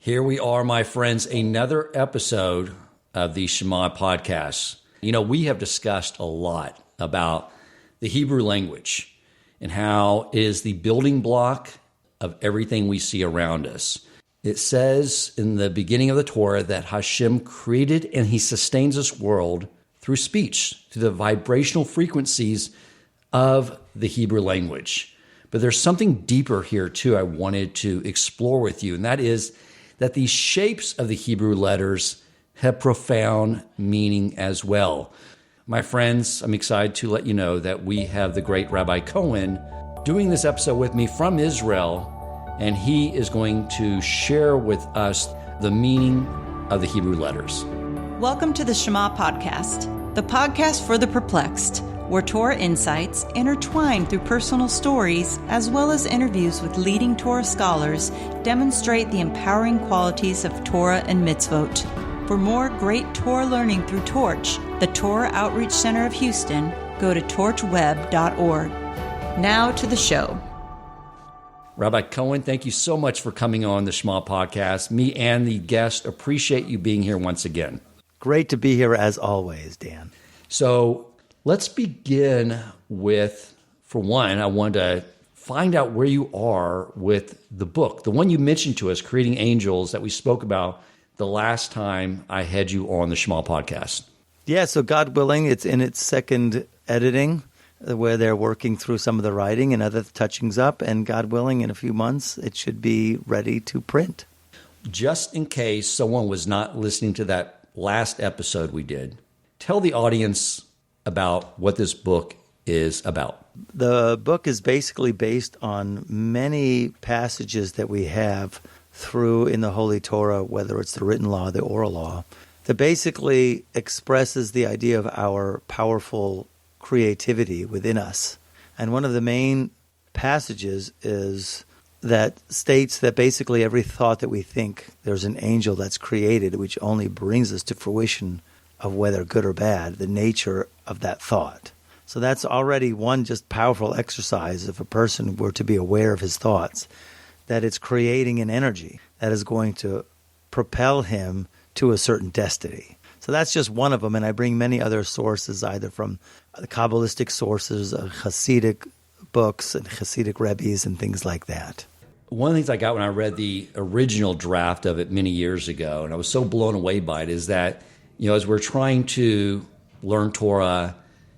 Here we are, my friends, another episode of the Shema podcast. You know, we have discussed a lot about the Hebrew language and how it is the building block of everything we see around us. It says in the beginning of the Torah that Hashem created and he sustains this world through speech, through the vibrational frequencies of the Hebrew language. But there's something deeper here too I wanted to explore with you, and that is that the shapes of the Hebrew letters have profound meaning as well. My friends, I'm excited to let you know that we have the great Rabbi Cohen doing this episode with me from Israel, and he is going to share with us the meaning of the Hebrew letters. Welcome to the Shema Podcast, the podcast for the perplexed, where Torah insights, intertwined through personal stories, as well as interviews with leading Torah scholars, demonstrate the empowering qualities of Torah and mitzvot. For more great Torah learning through Torch, the Torah Outreach Center of Houston, go to torchweb.org. Now to the show. Rabbi Cohen, thank you so much for coming on the Shema Podcast. Me and the guest appreciate you being here once again. Great to be here as always, Dan. So let's begin with, for one, I wanted to find out where you are with the book, the one you mentioned to us, Creating Angels, that we spoke about the last time I had you on the Shema Podcast. Yeah, so God willing, it's in its second editing, where they're working through some of the writing and other touchings up, and God willing, in a few months, it should be ready to print. Just in case someone was not listening to that last episode we did, tell the audience about what this book is about. The book is basically based on many passages that we have through in the Holy Torah, whether it's the written law, the oral law, that basically expresses the idea of our powerful creativity within us. And one of the main passages is that states that basically every thought that we think, there's an angel that's created, which only brings us to fruition of whether good or bad, the nature of that thought. So that's already one just powerful exercise if a person were to be aware of his thoughts, that it's creating an energy that is going to propel him to a certain destiny. So that's just one of them, and I bring many other sources, either from the Kabbalistic sources, Hasidic books, and Hasidic Rebbes, and things like that. One of the things I got when I read the original draft of it many years ago, and I was so blown away by it, is that, you know, as we're trying to learn Torah,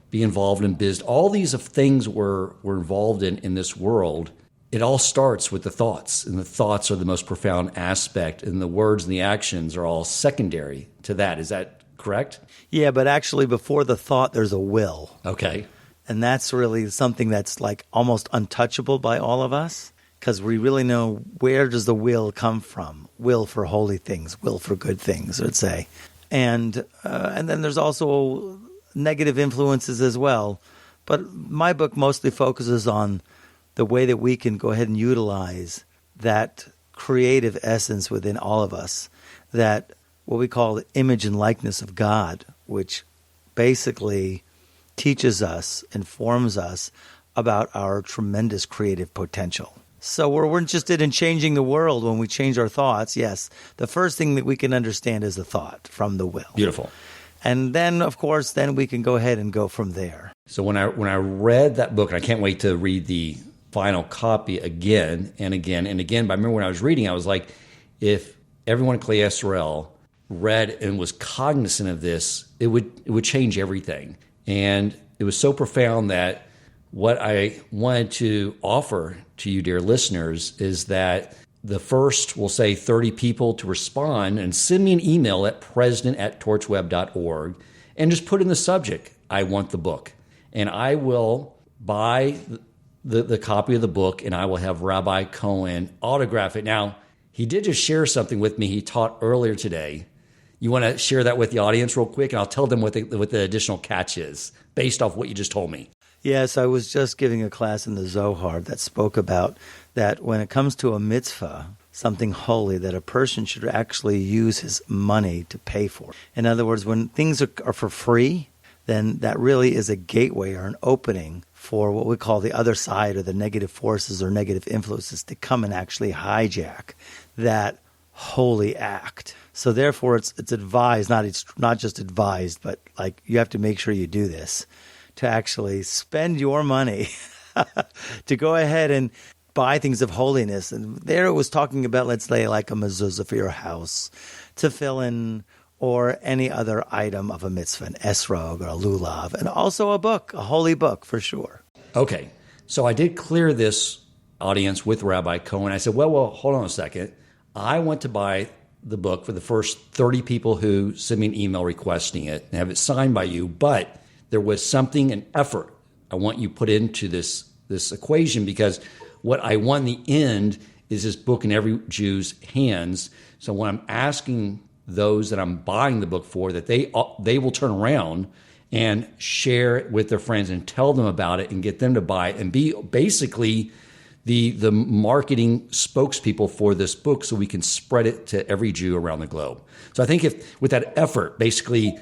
be involved in business, all these things we're involved in this world, it all starts with the thoughts, and the thoughts are the most profound aspect, and the words and the actions are all secondary to that. Is that correct? Yeah, but actually before the thought, there's a will. Okay. And that's really something that's like almost untouchable by all of us, because we really know, where does the will come from? Will for holy things, will for good things, let's say. And then there's also negative influences as well. But my book mostly focuses on the way that we can go ahead and utilize that creative essence within all of us, that what we call the image and likeness of God, which basically teaches us, informs us about our tremendous creative potential. So we're interested in changing the world when we change our thoughts. Yes, the first thing that we can understand is the thought from the will. Beautiful. And then, of course, then we can go ahead and go from there. So when I read that book, and I can't wait to read the final copy again and again and again, but I remember when I was reading, I was like, if everyone in Klei Yisrael read and was cognizant of this, it would change everything. And it was so profound that what I wanted to offer to you, dear listeners, is that the first, we'll say 30 people to respond and send me an email at president@torchweb.org and just put in the subject, I want the book. And I will buy the copy of the book, and I will have Rabbi Cohen autograph it. Now, he did just share something with me he taught earlier today. You want to share that with the audience real quick, and I'll tell them what the additional catch is based off what you just told me. Yes, I was just giving a class in the Zohar that spoke about that when it comes to a mitzvah, something holy, that a person should actually use his money to pay for. In other words, when things are for free, then that really is a gateway or an opening for what we call the other side, or the negative forces or negative influences, to come and actually hijack that holy act. So therefore, it's advised, it's not just advised, but like you have to make sure you do this, to actually spend your money to go ahead and buy things of holiness. And there it was talking about, let's say, like a mezuzah for your house, tefillin, or any other item of a mitzvah, an esrog or a lulav, and also a book, a holy book for sure. Okay, so I did clear this audience with Rabbi Cohen. I said, well, hold on a second. I want to buy the book for the first 30 people who send me an email requesting it and have it signed by you, but there was something, an effort I want you put into this equation, because what I want in the end is this book in every Jew's hands. So when I'm asking those that I'm buying the book for, that they will turn around and share it with their friends and tell them about it and get them to buy it and be basically the marketing spokespeople for this book, so we can spread it to every Jew around the globe. So I think if with that effort, basically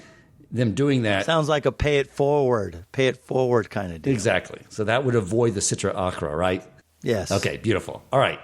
them doing that. Sounds like a pay it forward kind of deal. Exactly. So that would avoid the Sitra Achra, right? Yes. Okay, beautiful. All right,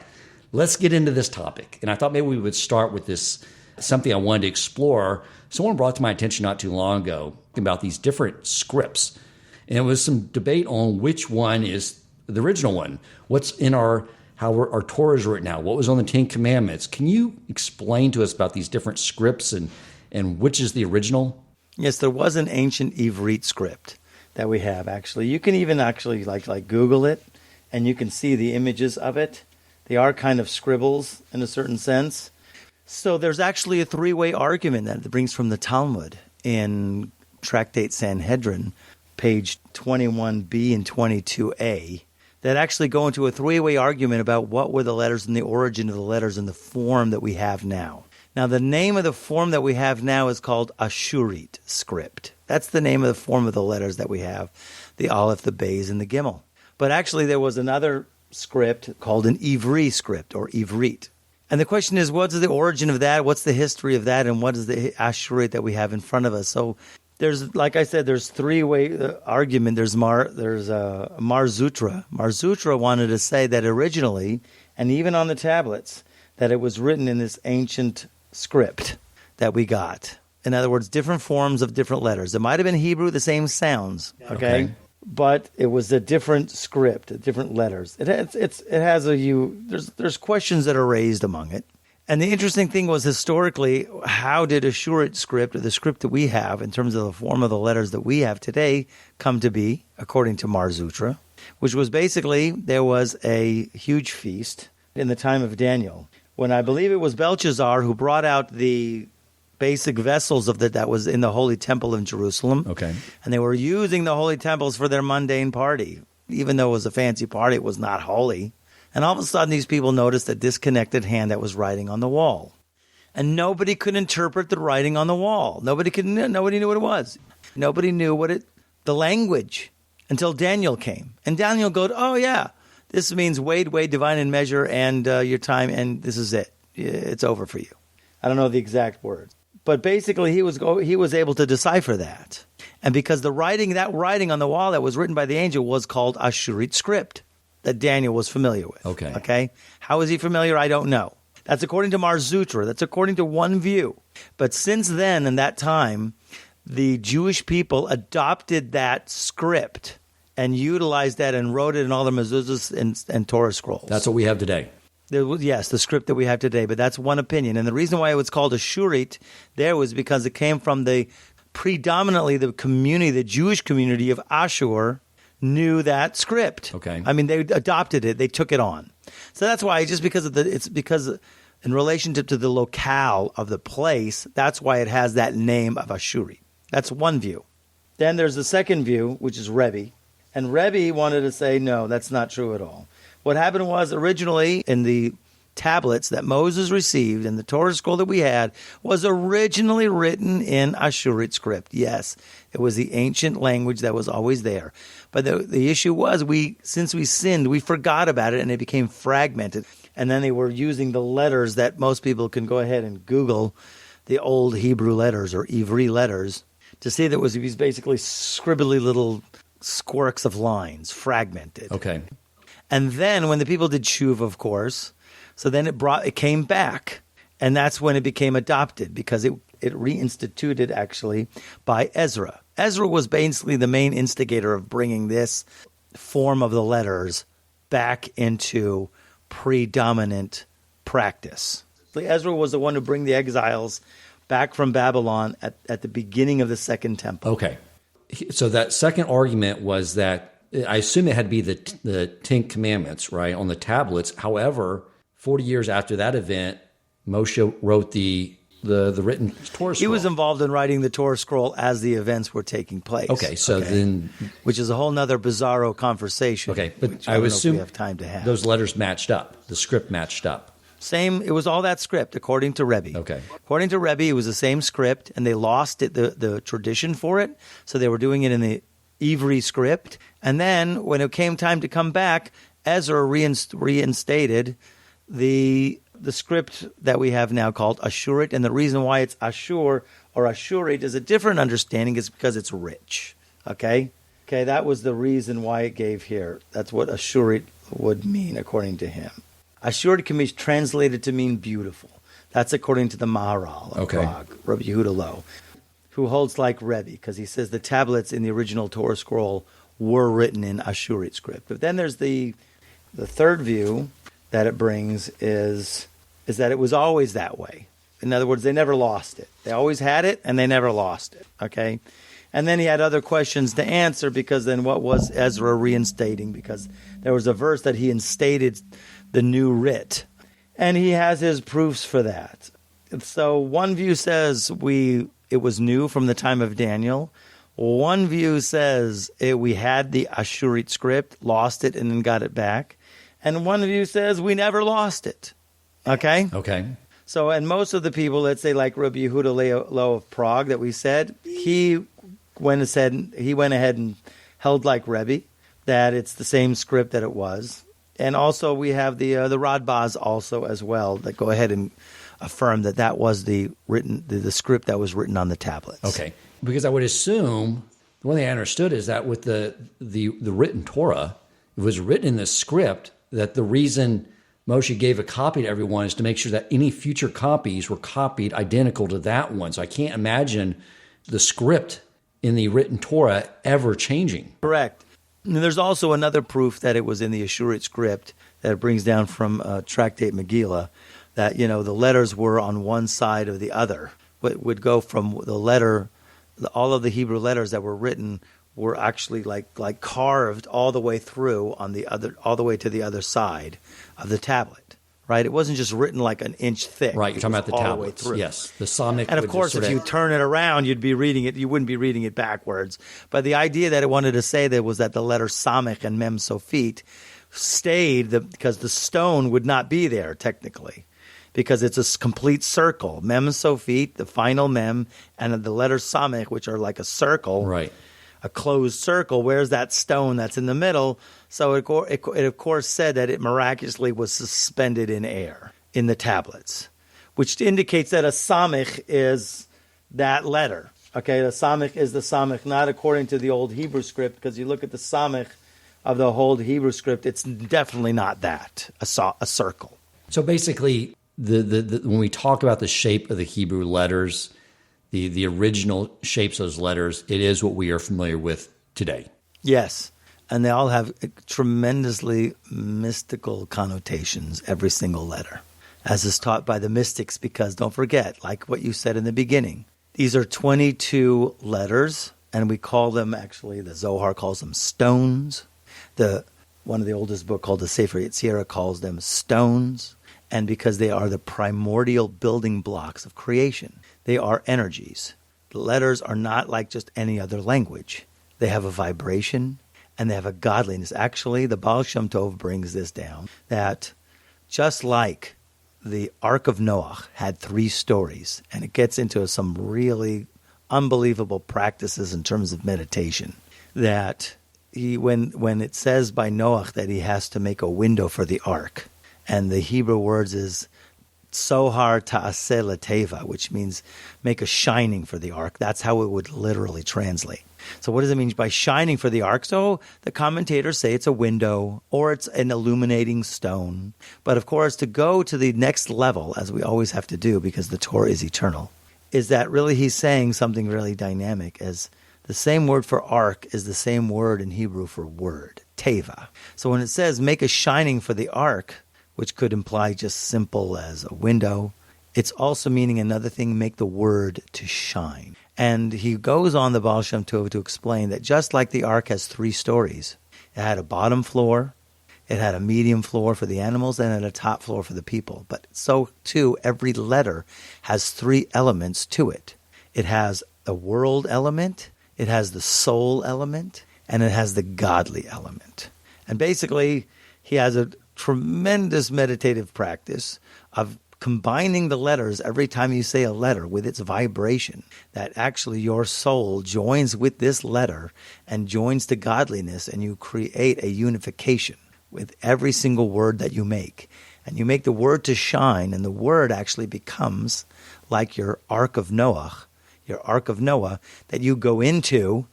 let's get into this topic. And I thought maybe we would start with this, something I wanted to explore. Someone brought to my attention not too long ago about these different scripts. And it was some debate on which one is the original one. What's in how our Torah is written now? What was on the Ten Commandments? Can you explain to us about these different scripts and which is the original? Yes, there was an ancient Ivrit script that we have, actually. You can even actually like Google it, and you can see the images of it. They are kind of scribbles in a certain sense. So there's actually a three-way argument that brings from the Talmud in Tractate Sanhedrin, page 21b and 22a, that actually go into a three-way argument about what were the letters and the origin of the letters in the form that we have now. Now, the name of the form that we have now is called Ashurit script. That's the name of the form of the letters that we have, the Aleph, the Beis, and the Gimel. But actually, there was another script called an Ivri script, or Ivrit. And the question is, what's the origin of that? What's the history of that? And what is the Ashurit that we have in front of us? So there's, like I said, there's three-way argument. There's Mar Zutra. Mar Zutra wanted to say that originally, and even on the tablets, that it was written in this ancient script that we got. In other words, different forms of different letters. It might have been Hebrew, the same sounds, okay? But it was a different script, different letters. There's questions that are raised among it. And the interesting thing was, historically, how did Ashurit script, or the script that we have in terms of the form of the letters that we have today, come to be, according to Mar Zutra, which was basically, there was a huge feast in the time of Daniel, when I believe it was Belshazzar who brought out the basic vessels of that was in the Holy Temple in Jerusalem. Okay. And they were using the Holy Temples for their mundane party. Even though it was a fancy party, it was not holy. And all of a sudden, these people noticed a disconnected hand that was writing on the wall. And nobody could interpret the writing on the wall. Nobody knew what it was. Nobody knew the language, until Daniel came. And Daniel goes, oh yeah, this means weigh, divine in measure, and your time, and this is it. It's over for you. I don't know the exact words. But basically, he was able to decipher that. And because that writing on the wall that was written by the angel was called Ashurit script, that Daniel was familiar with. Okay? How is he familiar? I don't know. That's according to Mar Zutra. That's according to one view. But since then, in that time, the Jewish people adopted that script and utilized that and wrote it in all the mezuzahs and Torah scrolls. That's what we have today. Yes, the script that we have today, but that's one opinion. And the reason why it was called Ashurit there was because it came from predominantly the community, the Jewish community of Ashur knew that script. Okay. I mean, they adopted it, they took it on. So that's why, just because of it's because in relationship to the locale of the place, that's why it has that name of Ashurit. That's one view. Then there's the second view, which is Rebbe. And Rebbe wanted to say, no, that's not true at all. What happened was, originally in the tablets that Moses received and the Torah scroll that we had was originally written in Ashurit script. Yes, it was the ancient language that was always there. But the issue was, since we sinned, we forgot about it and it became fragmented. And then they were using the letters that most people can go ahead and Google, the old Hebrew letters or Ivri letters, to see that it was these basically scribbly little squirks of lines, fragmented. Okay. And then when the people did tshuva, of course, so then it came back. And that's when it became adopted, because it reinstituted actually by Ezra. Ezra was basically the main instigator of bringing this form of the letters back into predominant practice. So Ezra was the one who bring the exiles back from Babylon at the beginning of the Second Temple. Okay. So that second argument was that, I assume it had to be the Ten Commandments, right, on the tablets. However, 40 years after that event, Moshe wrote the written Torah scroll. He was involved in writing the Torah scroll as the events were taking place. Okay, so then... Which is a whole nother bizarro conversation. Okay, but I would assume we have time to have. Those letters matched up. The script matched up. Same, it was all that script, according to Rebbe. Okay. According to Rebbe, it was the same script, and they lost it, the tradition for it, so they were doing it in the Ivri script. And then, when it came time to come back, Ezra reinstated the script that we have now called Ashurit, and the reason why it's Ashur or Ashurit is a different understanding is because it's rich. Okay, that was the reason why it gave here. That's what Ashurit would mean, according to him. Ashurit can be translated to mean beautiful. That's according to the Maharal of Prague, Rabbi Yehuda Loew, who holds like Rebbe, because he says the tablets in the original Torah scroll were written in Ashurit script. But then there's the third view that it brings is that it was always that way. In other words, they never lost it. They always had it, and they never lost it. Okay? And then he had other questions to answer, because then what was Ezra reinstating? Because there was a verse that he instated the new writ. And he has his proofs for that. So one view says it was new from the time of Daniel. One view says we had the Ashurit script, lost it, and then got it back. And one view says we never lost it. Okay? Okay. So, and most of the people, let's say like Rabbi Yehuda Loew of Prague that we said, he went ahead and held like Rebbe, that it's the same script that it was. And also we have the Radbaz also as well that go ahead and affirm that was the script that was written on the tablets. Okay. Because I would assume, the one thing I understood is that with the written Torah, it was written in the script, that the reason Moshe gave a copy to everyone is to make sure that any future copies were copied identical to that one. So I can't imagine the script in the written Torah ever changing. Correct. And there's also another proof that it was in the Ashurit script that it brings down from Tractate Megillah, that, the letters were on one side or the other. It would go from the letter, all of the Hebrew letters that were written were actually like carved all the way through all the way to the other side of the tablet, right? It wasn't just written like an inch thick. Right, you're talking about the tablets. The yes, the Samech. And of course, if you turn it around, you'd be reading it. You wouldn't be reading it backwards. But the idea that it wanted to say there was that the letter Samech and Mem Sofit stayed because the stone would not be there technically, because it's a complete circle. Mem Sofit, the final Mem, and the letter Samech, which are like a circle. Right. A closed circle. Where's that stone that's in the middle? So it of course said that it miraculously was suspended in air in the tablets, which indicates that a samech is that letter. Okay, the samech is the samech, not according to the old Hebrew script, because you look at the samech of the old Hebrew script, it's definitely not that, a circle. So basically, the when we talk about the shape of the Hebrew letters, the original shapes of those letters, it is what we are familiar with today. Yes, and they all have tremendously mystical connotations, every single letter, as is taught by the mystics, because don't forget, like what you said in the beginning, these are 22 letters, and we call them, actually, the Zohar calls them stones. One of the oldest book called the Sefer Yetzirah calls them stones, and because they are the primordial building blocks of creation. They are energies. The letters are not like just any other language. They have a vibration, and they have a godliness. Actually, the Baal Shem Tov brings this down, that just like the Ark of Noah had 3 stories, and it gets into some really unbelievable practices in terms of meditation, that when it says by Noah that he has to make a window for the Ark, and the Hebrew words is Sohar ta'aseh lateva, which means make a shining for the ark. That's how it would literally translate. So what does it mean by shining for the ark? So the commentators say it's a window or it's an illuminating stone. But of course, to go to the next level, as we always have to do because the Torah is eternal, is that really he's saying something really dynamic, as the same word for ark is the same word in Hebrew for word, teva. So when it says make a shining for the ark, which could imply just simple as a window, it's also meaning another thing, make the word to shine. And he goes on, the Baal Shem Tov, to explain that just like the ark has 3 stories, it had a bottom floor, it had a medium floor for the animals, and a top floor for the people. But so too, every letter has 3 elements to it. It has a world element, it has the soul element, and it has the godly element. And basically, he has a tremendous meditative practice of combining the letters every time you say a letter with its vibration, that actually your soul joins with this letter and joins to godliness, and you create a unification with every single word that you make. And you make the word to shine, and the word actually becomes like your Ark of Noah, that you go into,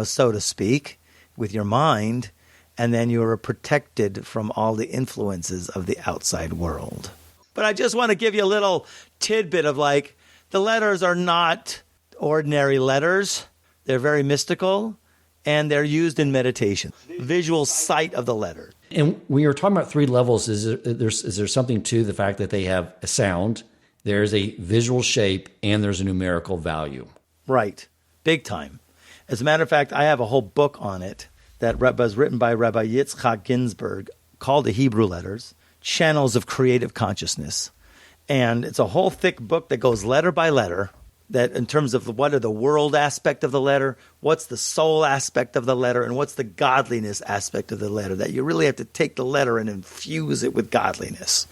so to speak, with your mind, and then you are protected from all the influences of the outside world. But I just want to give you a little tidbit of the letters are not ordinary letters. They're very mystical, and they're used in meditation. Visual sight of the letter. And when you're talking about 3 levels, is there something to the fact that they have a sound, there's a visual shape, and there's a numerical value? Right. Big time. As a matter of fact, I have a whole book on it that was written by Rabbi Yitzchak Ginsburg called The Hebrew Letters, Channels of Creative Consciousness. And it's a whole thick book that goes letter by letter, that in terms of what are the world aspect of the letter, what's the soul aspect of the letter, and what's the godliness aspect of the letter, that you really have to take the letter and infuse it with godliness.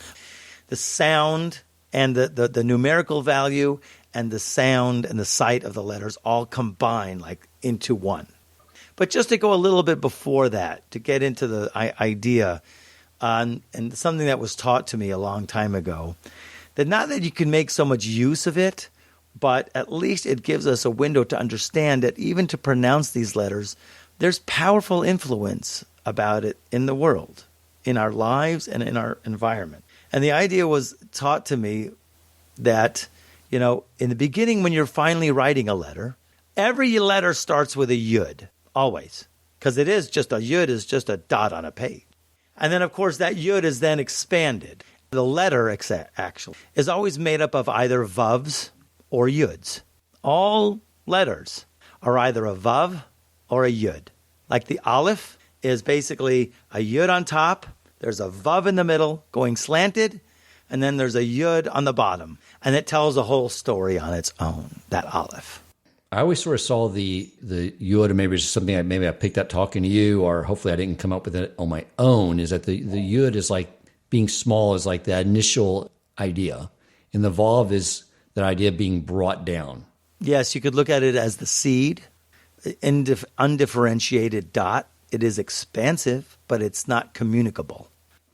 The sound and the numerical value and the sound and the sight of the letters all combine into one. But just to go a little bit before that, to get into the idea, and something that was taught to me a long time ago, that not that you can make so much use of it, but at least it gives us a window to understand that even to pronounce these letters, there's powerful influence about it in the world, in our lives and in our environment. And the idea was taught to me that, in the beginning when you're finally writing a letter, every letter starts with a yud, always, because it is just a yud is just a dot on a page. And then, of course, that yud is then expanded. The letter, actually, is always made up of either vavs or yuds. All letters are either a vav or a yud. Like the aleph is basically a yud on top, there's a vav in the middle going slanted, and then there's a yud on the bottom. And it tells a whole story on its own, that aleph. I always sort of saw the yud, and maybe it's something I picked up talking to you, or hopefully I didn't come up with it on my own, is that the yud is like being small is like that initial idea. And the vav is that idea of being brought down. Yes, you could look at it as the seed, undifferentiated dot. It is expansive, but it's not communicable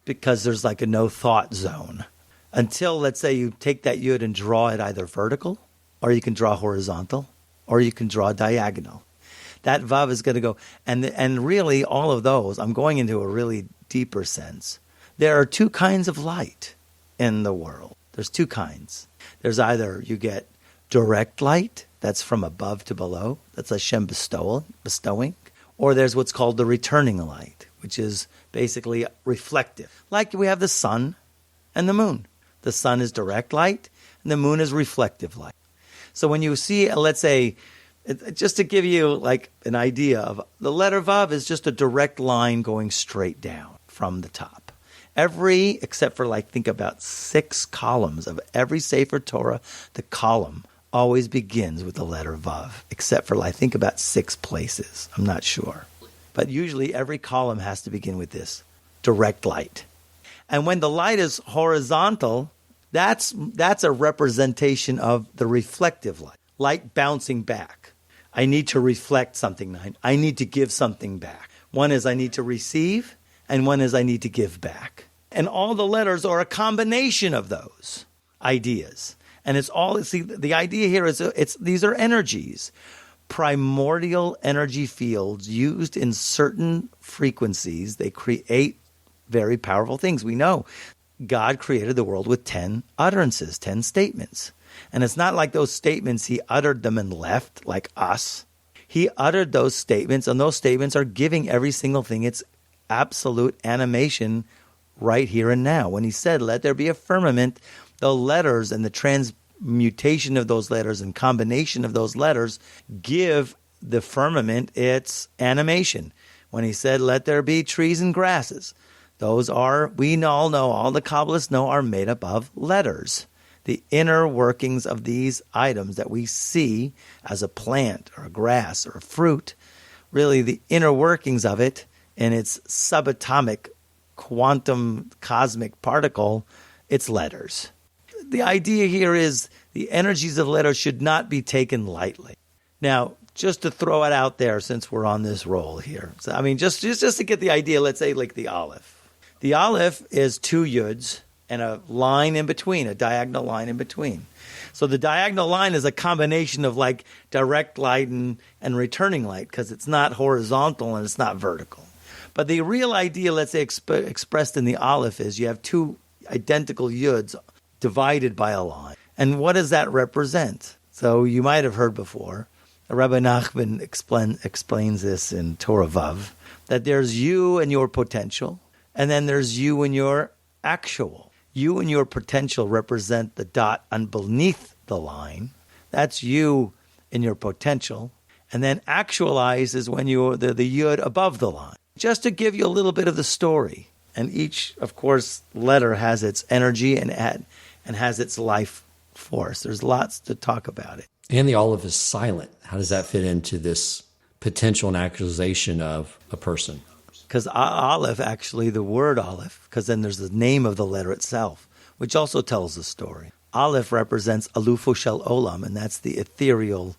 because there's like a no thought zone. Until, let's say, you take that yud and draw it either vertical, or you can draw horizontal, or you can draw diagonal. That vav is going to go, and really all of those, I'm going into a really deeper sense. There are 2 kinds of light in the world. There's 2 kinds. There's either you get direct light, that's from above to below, that's Hashem bestowing, or there's what's called the returning light, which is basically reflective. Like we have the sun and the moon. The sun is direct light, and the moon is reflective light. So when you see, let's say, just to give you like an idea of the letter Vav is just a direct line going straight down from the top. Except for think about 6 columns of every Sefer Torah, the column always begins with the letter Vav, except for think about 6 places. I'm not sure. But usually every column has to begin with this, direct light. And when the light is horizontal, that's a representation of the reflective light bouncing back. I need to reflect something. I need to give something back. One is I need to receive, and one is I need to give back. And all the letters are a combination of those. ideas. And it's all, see, the idea here is these are energies, primordial energy fields used in certain frequencies. They create very powerful things. We know God created the world with 10 utterances, 10 statements. And it's not like those statements, he uttered them and left like us. He uttered those statements, and those statements are giving every single thing its absolute animation right here and now. When he said, let there be a firmament, the letters and the transmutation of those letters and combination of those letters give the firmament its animation. When he said, let there be trees and grasses, those are, we all know, all the Kabbalists know, are made up of letters. The inner workings of these items that we see as a plant or a grass or a fruit, really the inner workings of it in its subatomic quantum cosmic particle, it's letters. The idea here is the energies of letters should not be taken lightly. Now, just to throw it out there since we're on this roll here. So, I mean, just to get the idea, let's say like the Aleph. The Aleph is 2 yuds and a line in between, a diagonal line in between. So the diagonal line is a combination of like direct light and returning light, because it's not horizontal and it's not vertical. But the real idea, let's say expressed in the Aleph, is you have 2 identical yuds divided by a line. And what does that represent? So you might have heard before, Rabbi Nachman explains this in Torah Vav, that there's you and your potential, and then there's you and your actual. You and your potential represent the dot underneath the line. That's you and your potential. And then actualize is when you're the yud above the line. Just to give you a little bit of the story. And each, of course, letter has its energy and has its life force. There's lots to talk about it. And the Aleph is silent. How does that fit into this potential and actualization of a person? Because Aleph, actually, the word Aleph, because then there's the name of the letter itself, which also tells the story. Aleph represents Alufo Shel Olam, and that's the ethereal,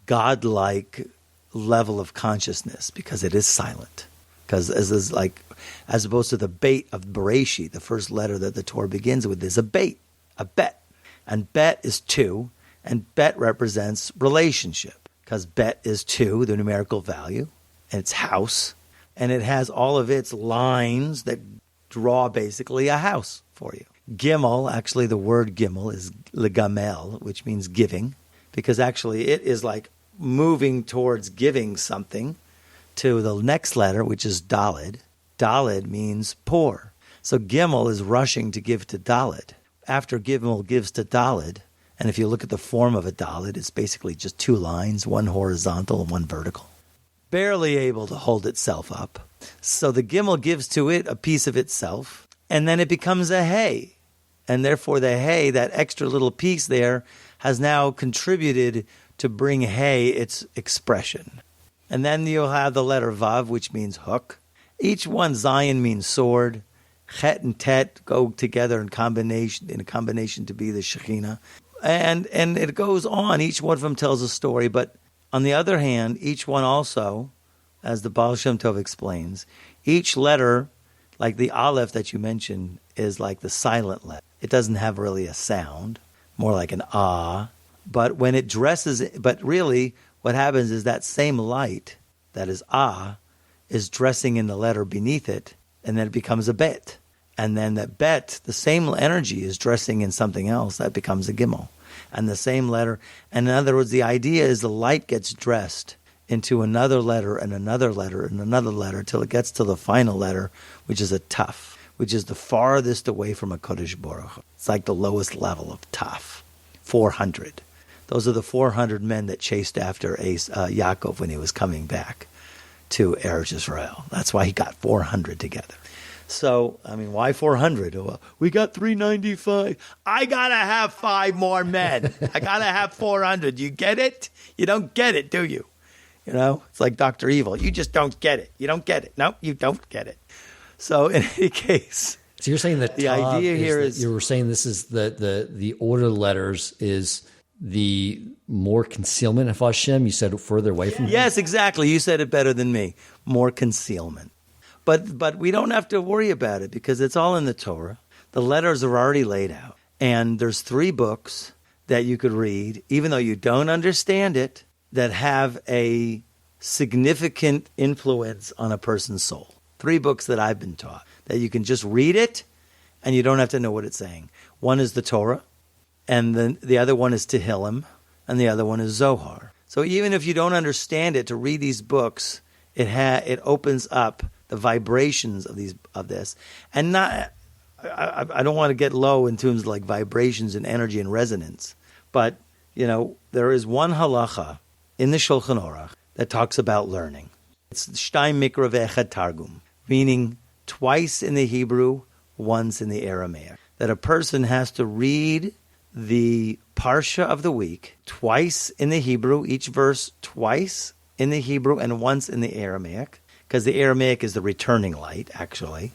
godlike level of consciousness, because it is silent. Because as opposed to the bait of Bereishis, the first letter that the Torah begins with is a bait, a bet. And bet is 2, and bet represents relationship, because bet is 2, the numerical value, and it's house. And it has all of its lines that draw basically a house for you. Gimel, actually the word Gimel is legamel, which means giving, because actually it is like moving towards giving something to the next letter, which is Daled. Daled means pour. So Gimel is rushing to give to Daled. After Gimel gives to Daled, and if you look at the form of a Daled, it's basically just 2 lines, one horizontal and one vertical. Barely able to hold itself up. So the Gimel gives to it a piece of itself, and then it becomes a Hey. And therefore the Hey, that extra little piece there, has now contributed to bring Hey its expression. And then you'll have the letter Vav, which means hook. Each one, Zion means sword. Chet and Tet go together in a combination to be the Shekhinah. And it goes on. Each one of them tells a story, but on the other hand, each one also, as the Baal Shem Tov explains, each letter, like the Aleph that you mentioned, is like the silent letter. It doesn't have really a sound, more like an ah. But when it dresses, but really what happens is that same light, that is ah, is dressing in the letter beneath it, and then it becomes a bet. And then that bet, the same energy is dressing in something else, that becomes a gimel. And the same letter. And in other words, the idea is the light gets dressed into another letter and another letter and another letter till it gets to the final letter, which is a Taf, which is the farthest away from a Kodesh Baruch Hu. It's like the lowest level of Taf, 400. Those are the 400 men that chased after Yaakov when he was coming back to Eretz Israel. That's why he got 400 together. So, I mean, why 400? Well, we got 395. I got to have 5 more men. I got to have 400. You get it? You don't get it, do you? You know, it's like Dr. Evil. You just don't get it. You don't get it. No, you don't get it. So, in any case. So you're saying that the idea here is. You were saying this is the order of letters is the more concealment of Hashem. You said further away from Him? Yes, exactly. You said it better than me. More concealment. But we don't have to worry about it because it's all in the Torah. The letters are already laid out. And there's 3 books that you could read, even though you don't understand it, that have a significant influence on a person's soul. 3 books that I've been taught, that you can just read it and you don't have to know what it's saying. One is the Torah, and then the other one is Tehillim, and the other one is Zohar. So even if you don't understand it, to read these books, it opens up the vibrations of this. And not, I don't want to get low in terms of like vibrations and energy and resonance, but there is one halacha in the Shulchan Aruch that talks about learning. It's Shtayim Mikra Ve'echad Targum, meaning twice in the Hebrew, once in the Aramaic. That a person has to read the Parsha of the week twice in the Hebrew, each verse twice in the Hebrew and once in the Aramaic, because the Aramaic is the returning light, actually.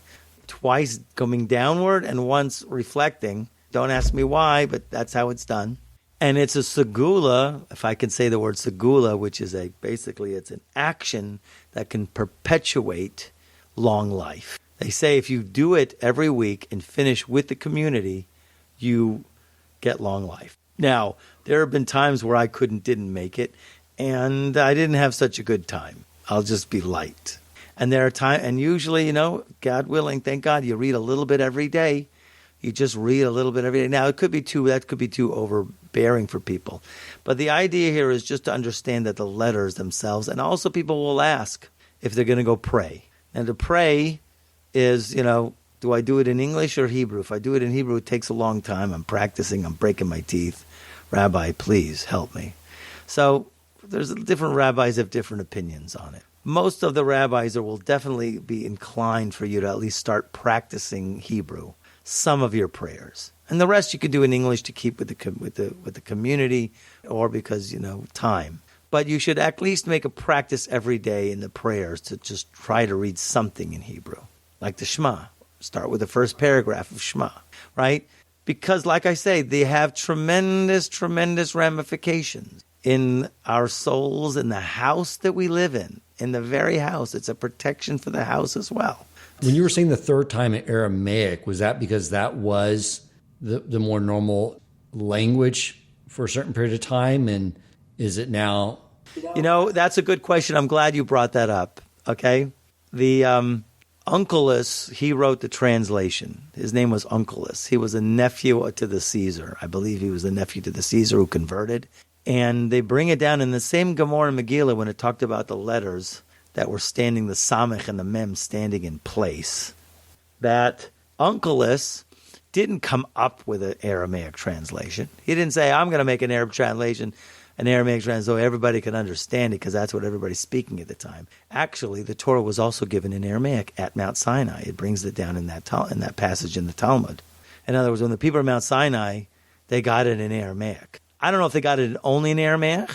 Twice coming downward and once reflecting. Don't ask me why, but that's how it's done. And it's a segula, if I can say the word segula, which is basically it's an action that can perpetuate long life. They say if you do it every week and finish with the community, you get long life. Now, there have been times where I didn't make it, and I didn't have such a good time. I'll just be light. And there are times, and usually, God willing, thank God, you read a little bit every day. You just read a little bit every day. Now, that could be too overbearing for people. But the idea here is just to understand that the letters themselves, and also people will ask if they're going to go pray. And to pray is, do I do it in English or Hebrew? If I do it in Hebrew, it takes a long time. I'm practicing. I'm breaking my teeth. Rabbi, please help me. So there's different rabbis have different opinions on it. Most of the rabbis will definitely be inclined for you to at least start practicing Hebrew, some of your prayers, and the rest you could do in English to keep with the community, or because time. But you should at least make a practice every day in the prayers to just try to read something in Hebrew, like the Shema. Start with the first paragraph of Shema, right? Because, like I say, they have tremendous, tremendous ramifications in our souls, in the house that we live in the very house. It's a protection for the house as well. When you were saying the third time in Aramaic, was that because that was the more normal language for a certain period of time? And is it now? That's a good question. I'm glad you brought that up. Okay. The Onkelos, he wrote the translation. His name was Onkelos. He was a nephew to the Caesar. I believe he was a nephew to the Caesar who converted. And they bring it down in the same Gemara and Megillah when it talked about the letters that were standing, the Samech and the Mem standing in place, that Onkelos didn't come up with an Aramaic translation. He didn't say, I'm going to make an Aramaic translation so everybody can understand it, because that's what everybody's speaking at the time. Actually, the Torah was also given in Aramaic at Mount Sinai. It brings it down in that passage in the Talmud. In other words, when the people of Mount Sinai, they got it in Aramaic. I don't know if they got it only in Aramaic,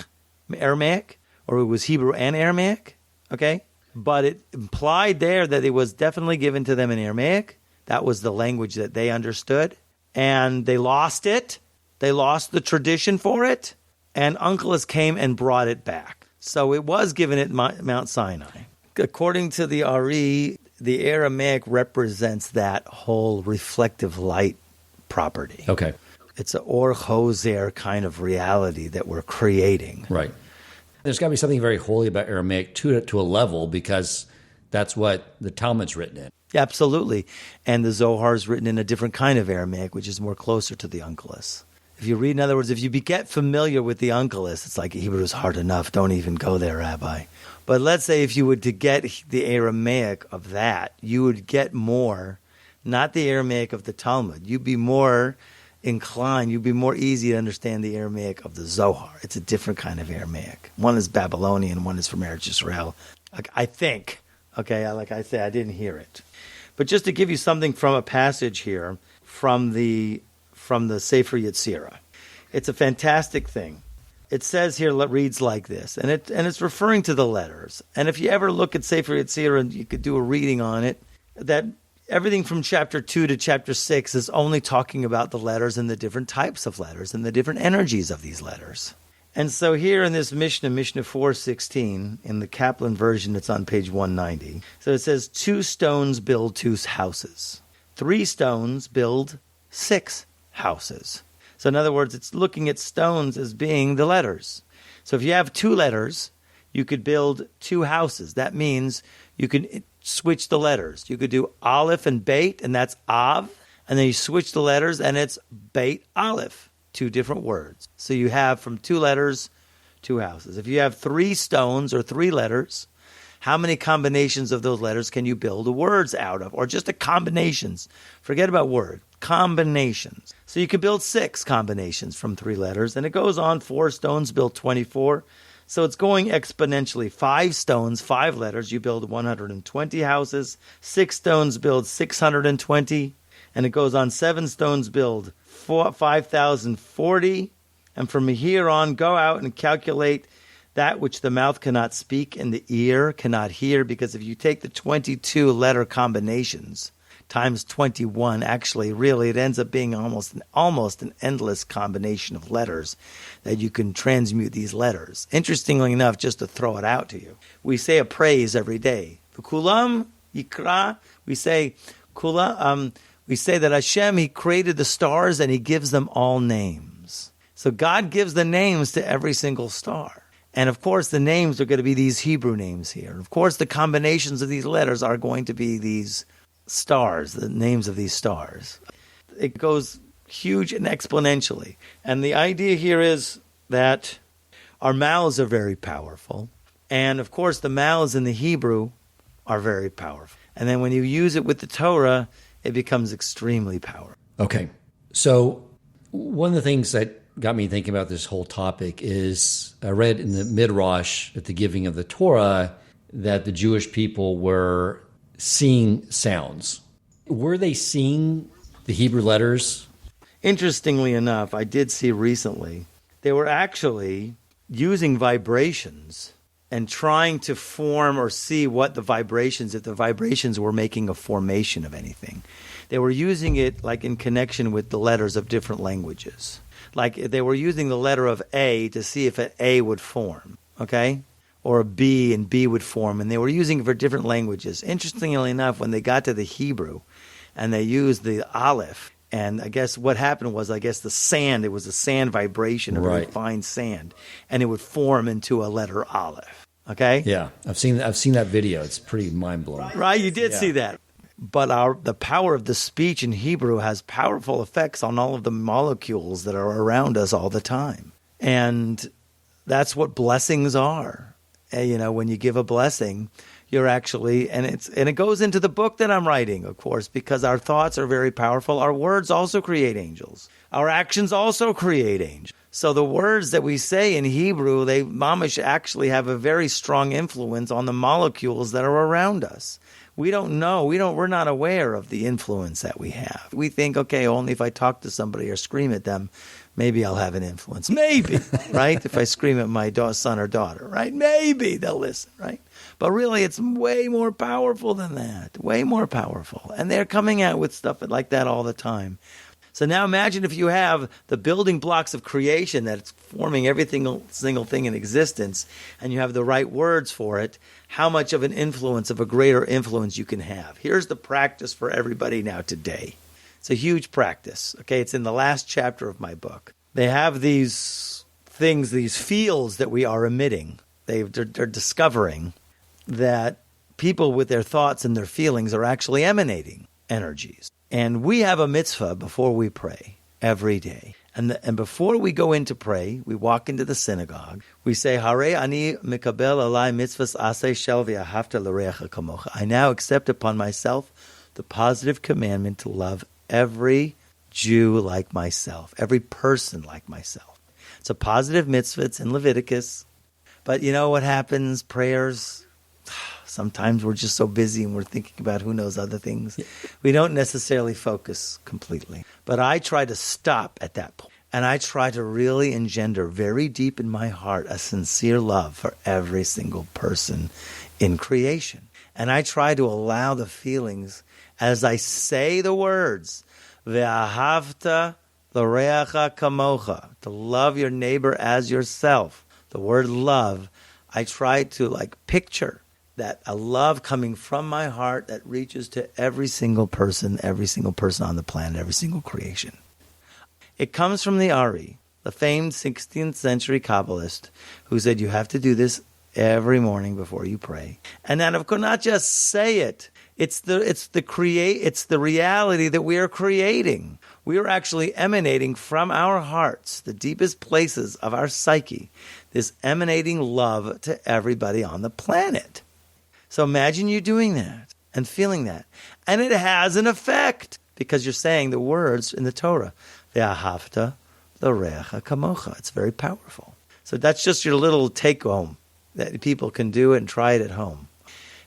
or it was Hebrew and Aramaic. Okay, but it implied there that it was definitely given to them in Aramaic. That was the language that they understood, and they lost it. They lost the tradition for it, and Onkelos came and brought it back. So it was given at Mount Sinai. According to the Ari, the Aramaic represents that whole reflective light property. Okay. It's an Or Choser kind of reality that we're creating. Right. There's got to be something very holy about Aramaic to a level, because that's what the Talmud's written in. Absolutely. And the Zohar is written in a different kind of Aramaic, which is more closer to the Onkelos. If you read, in other words, if you get familiar with the Onkelos, it's like Hebrew is hard enough. Don't even go there, Rabbi. But let's say if you were to get the Aramaic of that, you would get more, not the Aramaic of the Talmud. You'd be more inclined, you'd be more easy to understand the Aramaic of the Zohar. It's a different kind of Aramaic. One is Babylonian, one is from Eretz Yisrael. I think, okay, like I say, I didn't hear it. But just to give you something from a passage here from the Sefer Yetzirah. It's a fantastic thing. It says here, it reads like this, and it's referring to the letters. And if you ever look at Sefer Yetzirah, and you could do a reading on it, that everything from chapter 2 to chapter 6 is only talking about the letters and the different types of letters and the different energies of these letters. And so here in this Mishnah 4:16, in the Kaplan version, it's on page 190. So it says, 2 stones build 2 houses. 3 stones build 6 houses. So in other words, it's looking at stones as being the letters. So if you have 2 letters, you could build 2 houses. That means you could switch the letters. You could do Aleph and Beit, and that's Av. And then you switch the letters, and it's Beit Aleph. 2 different words. So you have from 2 letters, 2 houses. If you have 3 stones or 3 letters, how many combinations of those letters can you build words out of? Or just the combinations. Forget about word. Combinations. So you can build 6 combinations from 3 letters. And it goes on. 4 stones build 24. So it's going exponentially. 5 stones, 5 letters, you build 120 houses. 6 stones build 620. And it goes on. 7 stones build 5,040. And from here on, go out and calculate that which the mouth cannot speak and the ear cannot hear. Because if you take the 22 letter combinations times 21, actually, really, it ends up being almost an endless combination of letters that you can transmute these letters. Interestingly enough, just to throw it out to you, we say a praise every day. V'kulam yikra. We say that Hashem, He created the stars and He gives them all names. So God gives the names to every single star. And of course, the names are going to be these Hebrew names here. Of course, the combinations of these letters are going to be these stars, the names of these stars. It goes huge and exponentially. And the idea here is that our mouths are very powerful. And of course, the mouths in the Hebrew are very powerful. And then when you use it with the Torah, it becomes extremely powerful. Okay. So one of the things that got me thinking about this whole topic is I read in the Midrash at the giving of the Torah that the Jewish people were seeing sounds. Were they seeing the Hebrew letters? Interestingly enough, I did see recently, they were actually using vibrations and trying to form or see what the vibrations, if the vibrations were making a formation of anything. They were using it like in connection with the letters of different languages. Like they were using the letter of A to see if an A would form, okay? Or a B and B would form, and they were using it for different languages. Interestingly enough, when they got to the Hebrew and they used the Aleph, and I guess what happened was, the sand, it was a sand vibration, a very fine sand, and it would form into a letter Aleph, okay? Yeah, I've seen that video. It's pretty mind-blowing. Right, you did see that. But the power of the speech in Hebrew has powerful effects on all of the molecules that are around us all the time. And that's what blessings are. And, when you give a blessing, you're actually, and it goes into the book that I'm writing, of course, because our thoughts are very powerful. Our words also create angels. Our actions also create angels. So the words that we say in Hebrew, they mamish actually have a very strong influence on the molecules that are around us. We don't know. We're not aware of the influence that we have. We think, okay, only if I talk to somebody or scream at them, maybe I'll have an influence. Maybe, right? If I scream at my son or daughter, right? Maybe they'll listen, right? But really, it's way more powerful than that. Way more powerful. And they're coming out with stuff like that all the time. So now imagine if you have the building blocks of creation that's forming every single thing in existence, and you have the right words for it, how much of an influence, of a greater influence you can have. Here's the practice for everybody now today. It's a huge practice. Okay, it's in the last chapter of my book. They have these things, these fields that we are emitting. They're discovering that people with their thoughts and their feelings are actually emanating energies. And we have a mitzvah before we pray every day. And before we go in to pray, we walk into the synagogue. We say, Hare ani mikabel alai mitzvahs aseh shel v'ahavta l'reacha kamocha. I now accept upon myself the positive commandment to love every Jew like myself, every person like myself. It's a positive mitzvah. It's in Leviticus. But you know what happens? Prayers, sometimes we're just so busy and we're thinking about who knows other things. We don't necessarily focus completely. But I try to stop at that point. And I try to really engender very deep in my heart a sincere love for every single person in creation. And I try to allow the feelings as I say the words, Ve'ahavta l'reacha kamocha, to love your neighbor as yourself. The word love, I try to picture that a love coming from my heart that reaches to every single person on the planet, every single creation. It comes from the Ari, the famed 16th century Kabbalist, who said you have to do this every morning before you pray. And then, of course, not just say it. It's the reality that we are creating. We are actually emanating from our hearts, the deepest places of our psyche, this emanating love to everybody on the planet. So imagine you doing that and feeling that. And it has an effect because you're saying the words in the Torah. Ve'ahavta l'reacha kamocha. It's very powerful. So that's just your little take-home that people can do and try it at home.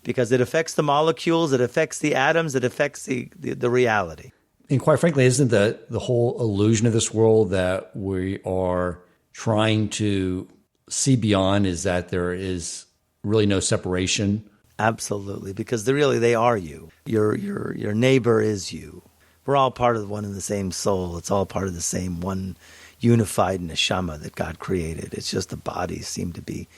Because it affects the molecules, it affects the atoms, it affects the reality. And quite frankly, isn't the whole illusion of this world that we are trying to see beyond is that there is really no separation? Absolutely, because they are you. Your neighbor is you. We're all part of one and the same soul. It's all part of the same one unified neshama that God created. It's just the bodies seem to be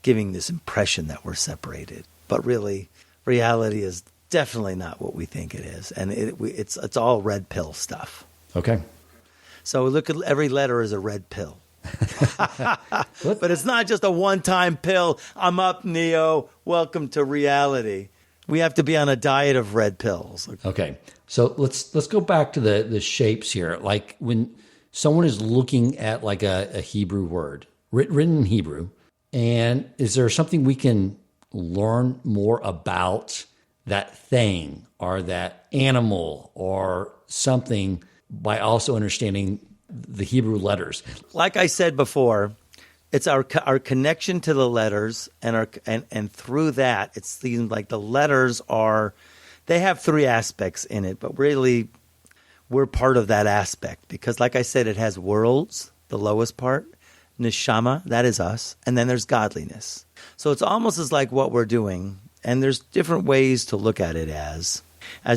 giving this impression that we're separated. But really, reality is definitely not what we think it is. And it's all red pill stuff. Okay. So look at every letter as a red pill. But it's not just a one-time pill. I'm up, Neo. Welcome to reality. We have to be on a diet of red pills. Okay. So let's go back to the shapes here. Like when someone is looking at like a Hebrew word, written in Hebrew, and is there something we can learn more about that thing or that animal or something by also understanding the Hebrew letters? Like I said before, it's our connection to the letters, and through that, it seems like the letters they have three aspects in it, but really we're part of that aspect because, like I said, it has worlds, the lowest part, neshama, that is us, and then there's godliness. So it's almost as like what we're doing, and there's different ways to look at it as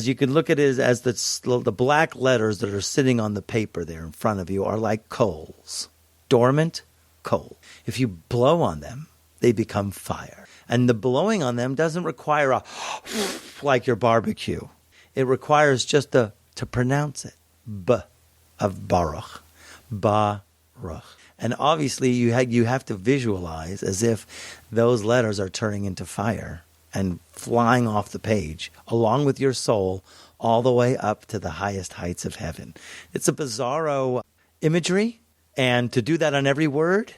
you can look at it as the black letters that are sitting on the paper there in front of you are like coals, dormant coal. If you blow on them, they become fire. And the blowing on them doesn't require a like your barbecue. It requires just to pronounce it. B of Baruch. Baruch. And obviously you have to visualize as if those letters are turning into fire and flying off the page along with your soul all the way up to the highest heights of heaven. It's a bizarro imagery, and to do that on every word,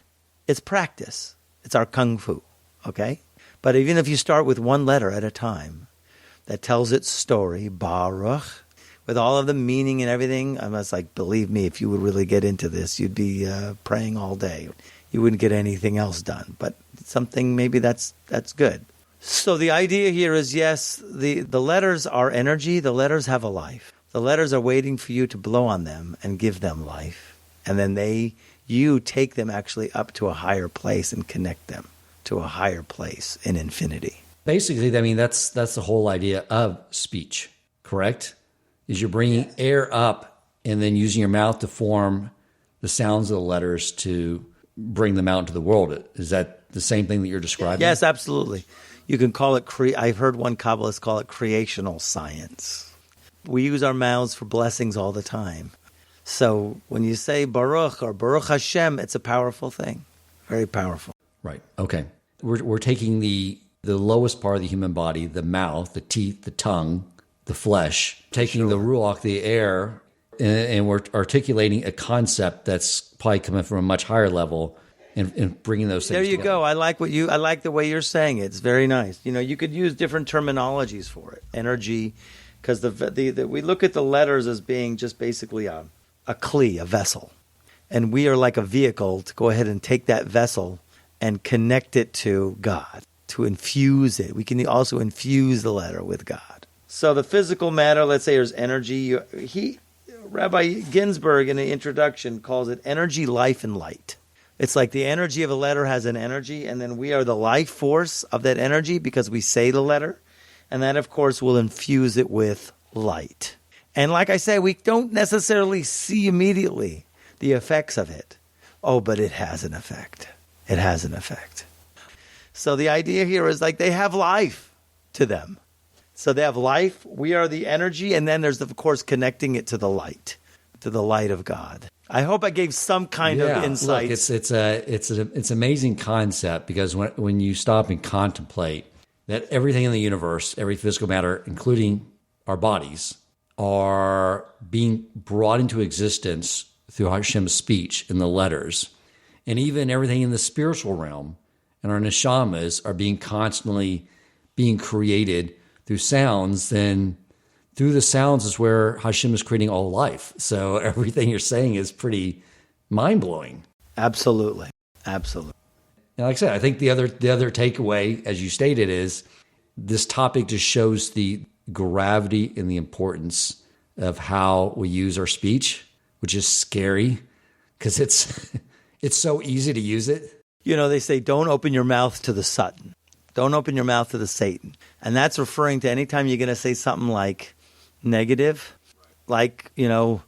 it's practice. It's our kung fu, okay? But even if you start with one letter at a time that tells its story, Baruch, with all of the meaning and everything, I was like, believe me, if you would really get into this, you'd be praying all day. You wouldn't get anything else done. But something, maybe that's good. So the idea here is, yes, the letters are energy. The letters have a life. The letters are waiting for you to blow on them and give them life. And then you take them actually up to a higher place and connect them to a higher place in infinity. Basically, I mean, that's the whole idea of speech, correct? Is you're bringing air up and then using your mouth to form the sounds of the letters to bring them out into the world. Is that the same thing that you're describing? Yes, absolutely. You can call it, I've heard one Kabbalist call it creational science. We use our mouths for blessings all the time. So when you say Baruch or Baruch Hashem, it's a powerful thing. Very powerful. Right. Okay. We're taking the lowest part of the human body, the mouth, the teeth, the tongue, the flesh, taking the ruach, the air, and we're articulating a concept that's probably coming from a much higher level and bringing those things There you together. go. I like the way you're saying it. It's very nice. You know, you could use different terminologies for it. Energy, because we look at the letters as being just basically a kli, a vessel. And we are like a vehicle to go ahead and take that vessel and connect it to God, to infuse it. We can also infuse the letter with God. So the physical matter, let's say there's energy. Rabbi Ginsburg in the introduction calls it energy, life, and light. It's like the energy of a letter has an energy, and then we are the life force of that energy because we say the letter. And that, of course, will infuse it with light. And like I say, we don't necessarily see immediately the effects of it. Oh, but it has an effect. It has an effect. So the idea here is like they have life to them. So they have life, we are the energy, and then there's, of course, connecting it to the light of God. I hope I gave some kind of insight. Look, it's an amazing concept, because when you stop and contemplate that everything in the universe, every physical matter, including our bodies, are being brought into existence through Hashem's speech in the letters, and even everything in the spiritual realm and our neshamas are being constantly being created through sounds, then through the sounds is where Hashem is creating all life. So everything you're saying is pretty mind-blowing. Absolutely. Absolutely. And like I said, I think the other takeaway, as you stated, is this topic just shows the gravity and the importance of how we use our speech, which is scary because it's so easy to use it. You know, they say, don't open your mouth to the Satan. Don't open your mouth to the Satan. And that's referring to anytime you're going to say something like negative, like, you know,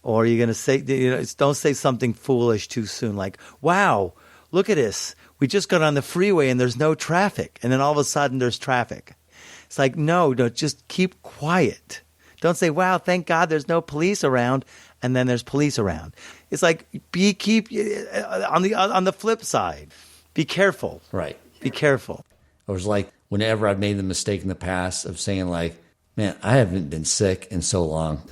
or you're going to say, you know, don't say something foolish too soon, like, wow, look at this. We just got on the freeway and there's no traffic. And then all of a sudden there's traffic. It's like, no, just keep quiet. Don't say, wow, thank God there's no police around, and then there's police around. It's like, keep on the flip side, be careful. Right. Be careful. I was like, whenever I've made the mistake in the past of saying like, man, I haven't been sick in so long.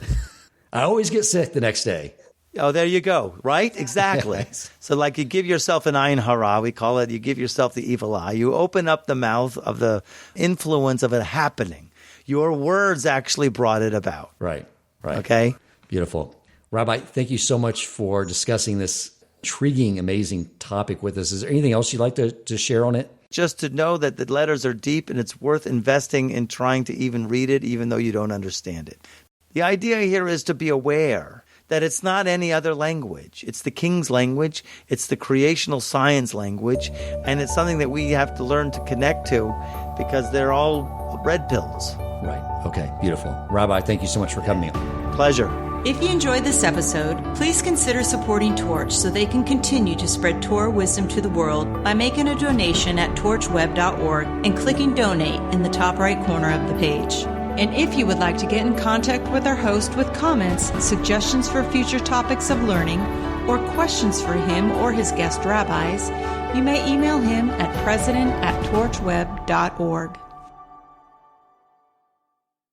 I always get sick the next day. Oh, there you go. Right? Exactly. So like you give yourself an ayin hara, we call it, you give yourself the evil eye. You open up the mouth of the influence of it happening. Your words actually brought it about. Right. Okay? Beautiful. Rabbi, thank you so much for discussing this intriguing, amazing topic with us. Is there anything else you'd like to share on it? Just to know that the letters are deep and it's worth investing in trying to even read it, even though you don't understand it. The idea here is to be aware that it's not any other language. It's the king's language. It's the creational science language. And it's something that we have to learn to connect to because they're all red pills. Right. Okay. Beautiful. Rabbi, thank you so much for coming in. Pleasure. If you enjoyed this episode, please consider supporting Torch so they can continue to spread Torah wisdom to the world by making a donation at torchweb.org and clicking donate in the top right corner of the page. And if you would like to get in contact with our host with comments, suggestions for future topics of learning, or questions for him or his guest rabbis, you may email him at president@torchweb.org.